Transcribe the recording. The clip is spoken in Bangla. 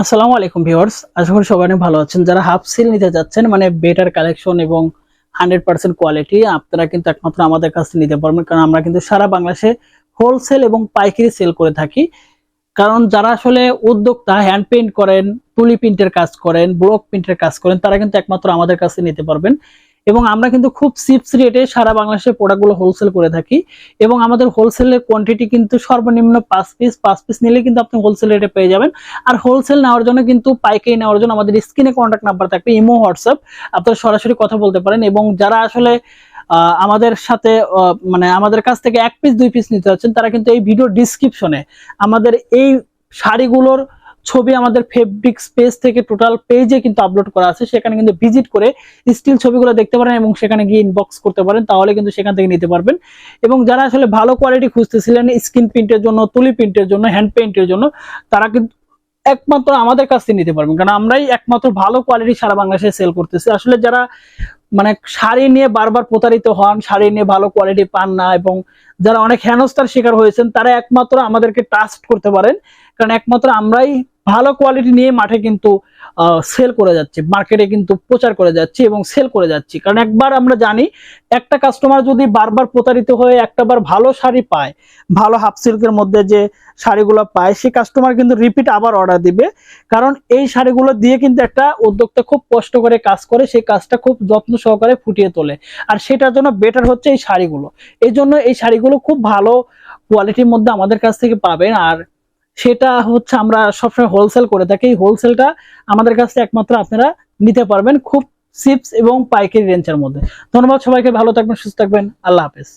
আসসালামু আলাইকুম ভিউয়ার্স, আশা করি সবাই অনেক ভালো আছেন। যারা হাফ সেল নিতে যাচ্ছেন মানে বেটার কালেকশন এবং 100% কোয়ালিটি, আপনারা কিন্তু একমাত্র আমাদের কাছে নিতে পারবেন। কারণ আমরা কিন্তু সারা বাংলাদেশে হোলসেল এবং পাইকারি সেল করে থাকি। কারণ যারা আসলে উদ্যোক্তা, হ্যান্ড পেইন্ট করেন, তুলি প্রিন্টের কাজ করেন, ব্লক প্রিন্টের কাজ করেন, তারা কিন্তু একমাত্র আমাদের কাছে নিতে পারবেন। এবং আমরা কিন্তু খুব চিপস রেটে সারা বাংলাদেশে প্রোডাক্টগুলো হোলসেল করে থাকি। এবং আমাদের হোলসেলের কোয়ান্টিটি কিন্তু সর্বনিম্ন 5 পিস নিলে কিন্তু আপনি হোলসেল রেটে পেয়ে যাবেন। আর হোলসেল নেওয়ার জন্য কিন্তু পাইকারি নেওয়ার জন্য আমাদের স্ক্রিনে কন্ট্যাক্ট নাম্বার থাকবে, ইমো, হোয়াটসঅ্যাপ, আপনারা সরাসরি কথা বলতে পারেন। এবং যারা আসলে আমাদের সাথে মানে আমাদের কাছ থেকে 1 পিস 2 পিস নিতে যাচ্ছেন, তারা কিন্তু এই ভিডিও ডিসক্রিপশনে আমাদের এই শাড়িগুলোর ছবি আমাদের ফেব্রিক্স পেজ থেকে টোটাল পেজে কিন্তু আপলোড করা আছে, সেখানে কিন্তু ভিজিট করে স্টিল ছবিগুলো দেখতে পারেন এবং সেখানে গিয়ে ইনবক্স করতে পারেন, তাহলে কিন্তু সেখান থেকে নিতে পারবেন। এবং যারা আসলে ভালো কোয়ালিটি খুঁজতেছিলেন স্ক্রিন প্রিন্টের জন্য, তুলি প্রিন্টের জন্য, হ্যান্ড পেইন্টের জন্য, তারা কিন্তু একমাত্র আমাদের কাছ থেকে নিতে পারবেন। কারণ আমরাই একমাত্র ভালো কোয়ালিটি সারা বাংলাদেশে সেল করতেছি। আসলে যারা মানে শাড়ি নিয়ে বারবার প্রতারিত হন, শাড়ি নিয়ে ভালো কোয়ালিটি পান না, এবং যারা অনেক হেনস্থার শিকার হয়েছেন, তারা একমাত্র আমাদেরকে ট্রাস্ট করতে পারেন। কারণ একমাত্র আমরাই ভালো কোয়ালিটি নিয়ে মাঠে কিন্তু সেল করে যাচ্ছি, মার্কেটে কিন্তু প্রচার করে যাচ্ছি এবং সেল করে যাচ্ছি। কারণ একবার আমরা জানি, একটা কাস্টমার যদি বারবার প্রতারিত হয়ে একটাবার ভালো শাড়ি পায়, ভালো হাফ সিল্কের মধ্যে যে শাড়িগুলো পায়, সেই কাস্টমার কিন্তু রিপিট আবার অর্ডার দিবে। কারণ এই শাড়িগুলো দিয়ে কিন্তু একটা উদ্যোক্তা খুব কষ্ট করে কাজ করে, সেই কাজটা খুব যত্ন সহকারে ফুটিয়ে তোলে। আর সেটার জন্য বেটার হচ্ছে এই শাড়িগুলো। এই জন্য এই শাড়িগুলো খুব ভালো কোয়ালিটির মধ্যে আমাদের কাছ থেকে পাবেন। আর সেটা হচ্ছে আমরা সবসময় হোলসেল করে থাকি। এই হোলসেলটা আমাদের কাছ থেকে একমাত্র আপনারা নিতে পারবেন খুব চিপস এবং পাইকারি রেঞ্জের মধ্যে। ধন্যবাদ সবাইকে, ভালো থাকবেন, সুস্থ থাকবেন, আল্লাহ হাফেজ।